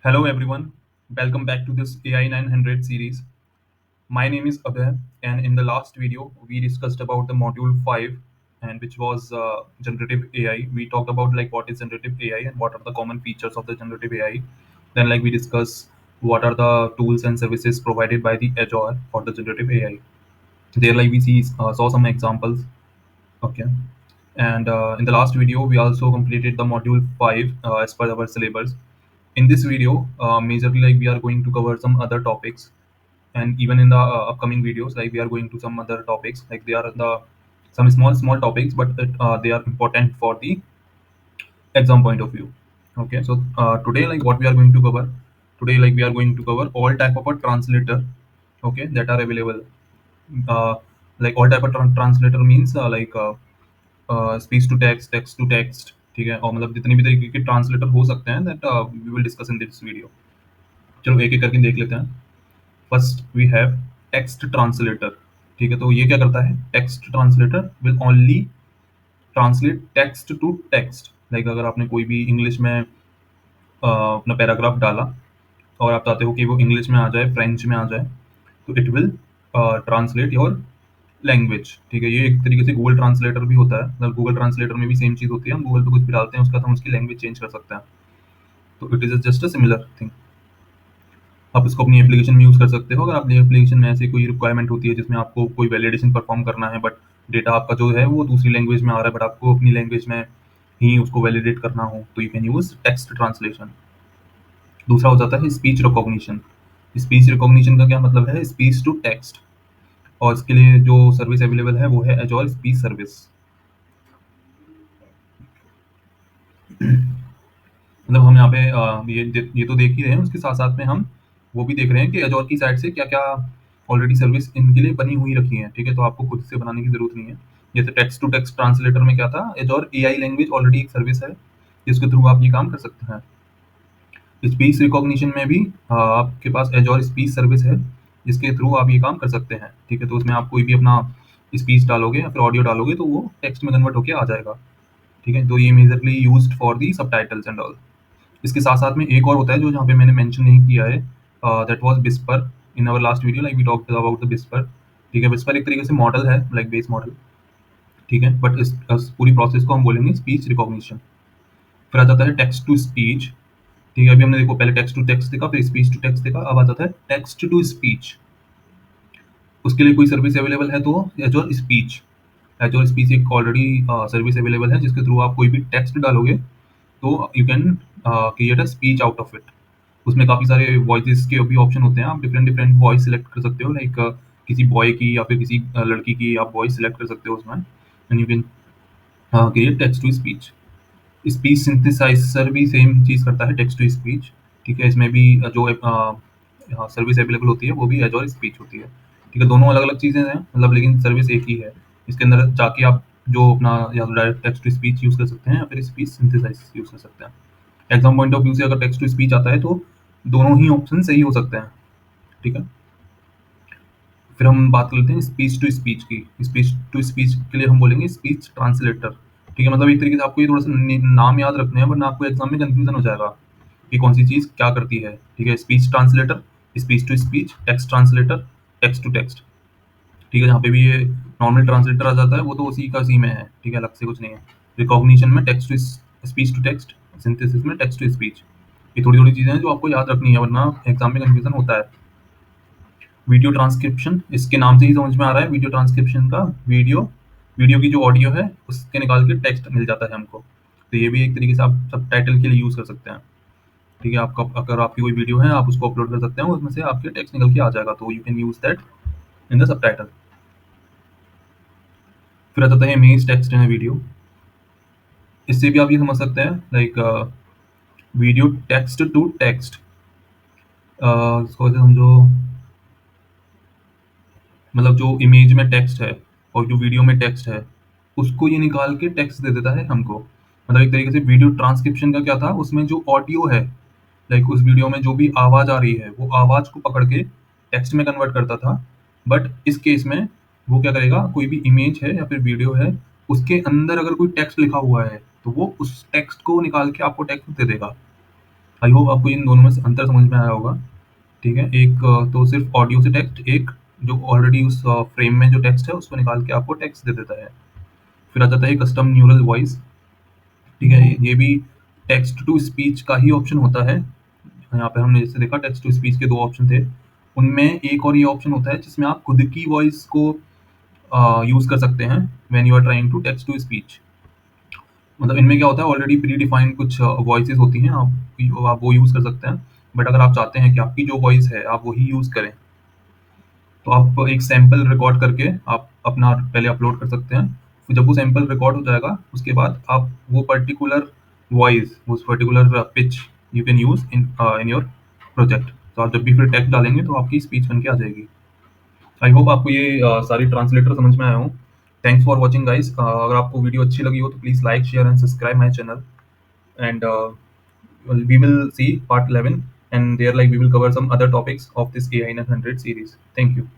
Hello everyone, welcome back to this AI 900 series. My name is Abhay, and in the last video we discussed about the module 5, and which was generative AI. We talked about like what is generative AI and what are the common features of the generative AI. Then like we discussed what are the tools and services provided by the Azure for the generative AI. There like we saw some examples. Okay. And in the last video, we also completed the module 5 as per our syllabus. In this video, majorly like we are going to cover some other topics, and even in the upcoming videos, like we are going to some other topics, like they are the some small topics, but they are important for the exam point of view. Okay, so today, like what we are going to cover today, like we are going to cover all type of a translator, okay, that are available. Uh, like all type of translator means speech to text to text, ठीक है, और मतलब जितनी भी तरीके के translator हो सकते हैं that we will discuss in this video. चलो एक एक करके देख लेते हैं. First we have text translator. ठीक है, तो ये क्या करता है? Text translator will only translate text to text. Like अगर आपने कोई भी इंग्लिश में अपना पैराग्राफ डाला और आप चाहते हो कि वो इंग्लिश में आ जाए, फ्रेंच में आ जाए, तो it will translate your language. ठीक है, ये एक तरीके से गूगल ट्रांसलेटर भी होता है. मतलब गूगल ट्रांसलेटर में भी सेम चीज़ होती है. हम गूगल पे कुछ भी डालते हैं, उसका हम उसकी लैंग्वेज चेंज कर सकते हैं. तो it is just a similar thing. आप इसको अपनी एप्लीकेशन में यूज़ कर सकते हो. अगर आपकी एप्लीकेशन में ऐसी कोई रिक्वायरमेंट होती है जिसमें आपको कोई वैलिडेशन परफॉर्म करना है, बट डेटा आपका जो है वो दूसरी लैंग्वेज में आ रहा है, बट आपको अपनी लैंग्वेज में ही उसको वैलिडेट करना हो, तो you can use text translation. दूसरा हो जाता है स्पीच रिकॉग्निशन. स्पीच रिकॉग्निशन का क्या मतलब है? Speech to text. और इसके लिए जो सर्विस अवेलेबल है वो है एजोर स्पीच सर्विस. मतलब हम यहाँ पे ये तो देख ही रहे हैं, उसके साथ साथ में हम वो भी देख रहे हैं कि एजोर की साइड से क्या क्या ऑलरेडी सर्विस इनके लिए बनी हुई रखी है. ठीक है, तो आपको खुद से बनाने की जरूरत नहीं है. जैसे टेक्स्ट टू टेक्स्ट ट्रांसलेटर में क्या था, एजोर एआई लैंग्वेज ऑलरेडी एक सर्विस है जिसके थ्रू आप ये काम कर सकते हैं. स्पीच रिकॉग्निशन में भी आपके पास एजोर स्पीच सर्विस है जिसके थ्रू आप ये काम कर सकते हैं. ठीक है, तो उसमें आप कोई भी अपना स्पीच डालोगे या फिर ऑडियो डालोगे तो वो टेक्स्ट में कन्वर्ट होकर आ जाएगा. ठीक है, तो ये majorly used for the subtitles and all. इसके साथ साथ में एक और होता है जो जहाँ पे मैंने मेंशन नहीं किया है, that was Whisper. In our last video like we talked about the Whisper. ठीक है, विस्पर एक तरीके से मॉडल है, लाइक बेस मॉडल. ठीक है, बट इस पूरी प्रोसेस को हम बोलेंगे स्पीच रिकॉग्निशन. फिर आ जाता है टेक्स्ट टू स्पीच. ठीक है, अभी हमने देखो पहले टेक्स्ट टू टेक्स्ट देखा, फिर स्पीच टू टेक्स्ट देखा, अब आ जाता है टेक्स्ट टू स्पीच. उसके लिए कोई सर्विस अवेलेबल है तो एजोर स्पीच. एजोर स्पीच एक ऑलरेडी सर्विस अवेलेबल है जिसके थ्रू आप कोई भी टेक्स्ट डालोगे तो you can create a speech out of it. उसमें काफ़ी सारे वॉइसेस के भी ऑप्शन होते हैं. आप डिफरेंट डिफरेंट वॉइस सिलेक्ट कर सकते हो, लाइक किसी बॉय की या फिर किसी लड़की की आप वॉइस सिलेक्ट कर सकते हो उसमें, and you can create text to speech. Speech synthesizer भी सेम चीज़ करता है, टेक्स्ट टू स्पीच. ठीक है, इसमें भी जो सर्विस अवेलेबल होती है वो भी एज और स्पीच होती है. ठीक है, दोनों अलग अलग चीज़ें हैं मतलब, लेकिन सर्विस एक ही है. इसके अंदर जाके आप जो अपना या तो direct text to speech use कर सकते हैं या फिर स्पीच सिंथेसाइज यूज़ कर सकते हैं. एग्जाम पॉइंट ऑफ व्यू से अगर टेक्स्ट टू स्पीच आता है तो दोनों ही ऑप्शन सही हो सकते हैं. ठीक है, फिर हम बात करते हैं स्पीच टू स्पीच की. स्पीच टू स्पीच के लिए हम बोलेंगे स्पीच ट्रांसलेटर. ठीक है, मतलब एक तरीके से आपको ये थोड़ा सा नाम याद रखने हैं वरना आपको एग्जाम में कंफ्यूजन हो जाएगा कि कौन सी चीज़ क्या करती है. ठीक है, speech translator, speech to speech, text translator, text to text. ठीक है, जहाँ पे भी ये नॉर्मल ट्रांसलेटर आ जाता है वो तो उसी का सी में है. ठीक है, अलग से कुछ नहीं है. रिकॉग्निशन में text to speech to text, synthesis में टेक्स्ट टू स्पीच. ये थोड़ी थोड़ी चीज़ें हैं जो आपको याद रखनी है वरना एग्जाम में कंफ्यूजन होता है. वीडियो ट्रांसक्रिप्शन, इसके नाम से ही समझ में आ रहा है वीडियो ट्रांसक्रिप्शन का. वीडियो वीडियो की जो ऑडियो है उसके निकाल के टेक्स्ट मिल जाता है हमको, तो ये भी एक तरीके से आप सब टाइटल के लिए यूज़ कर सकते हैं. ठीक है, आपका अगर आपकी कोई वीडियो है आप उसको अपलोड कर सकते हैं, उसमें से आपके टेक्स्ट निकल के आ जाएगा, तो you can use that in the sub title. फिर आ जाता है इमेज टेक्स्ट है वीडियो. इससे भी आप ये समझ सकते हैं like video text to text. इसको ऐसे समझो, मतलब जो इमेज में टेक्स्ट है और जो वीडियो में टेक्स्ट है उसको ये निकाल के टेक्स्ट दे देता है हमको. मतलब एक तरीके से वीडियो ट्रांसक्रिप्शन का क्या था, उसमें जो ऑडियो है, लाइक उस वीडियो में जो भी आवाज़ आ रही है वो आवाज़ को पकड़ के टेक्स्ट में कन्वर्ट करता था. बट इस केस में वो क्या करेगा, कोई भी इमेज है या फिर वीडियो है उसके अंदर अगर कोई टेक्स्ट लिखा हुआ है, तो वो उस टेक्स्ट को निकाल के आपको टेक्स्ट दे देगा। आई होप आपको इन दोनों में से अंतर समझ में आया होगा। ठीक है? एक तो सिर्फ़ ऑडियो से टेक्स्ट, एक जो ऑलरेडी उस फ्रेम में जो टेक्स्ट है, उसको निकाल के आपको टेक्स्ट दे देता है। फिर आ जाता है कस्टम न्यूरल वॉइस। ठीक है? ये भी टेक्स्ट टू स्पीच का ही ऑप्शन होता है। यहाँ पे हमने जैसे देखा टेक्स्ट टू स्पीच के 2 ऑप्शन थे। उनमें एक और ये ऑप्शन होता है जिसमें आप खुद की वॉइस को यूज़ कर सकते हैं when you are trying to text to speech. मतलब इनमें क्या होता है ऑलरेडी प्री डिफाइंड कुछ वॉइसेस होती हैं, आप वो यूज़ कर सकते हैं। बट अगर आप चाहते हैं कि आपकी जो वॉइस है आप वही यूज़ करें, तो आप एक सैंपल रिकॉर्ड करके आप अपना पहले अपलोड कर सकते हैं। फिर जब वो सैंपल रिकॉर्ड हो जाएगा, उसके बाद आप वो पर्टिकुलर वॉइस, उस particular pitch you can use in your project. तो आप जब भी फिर टेक्स्ट डालेंगे तो आपकी स्पीच बन के आ जाएगी। आई होप आपको ये सारी ट्रांसलेटर समझ में आया हो। Thanks for watching guys. अगर आपको वीडियो अच्छी लगी हो तो please like, share and subscribe my channel and we will see part 11, and there like we will cover some other topics of this AI 900 series. Thank you.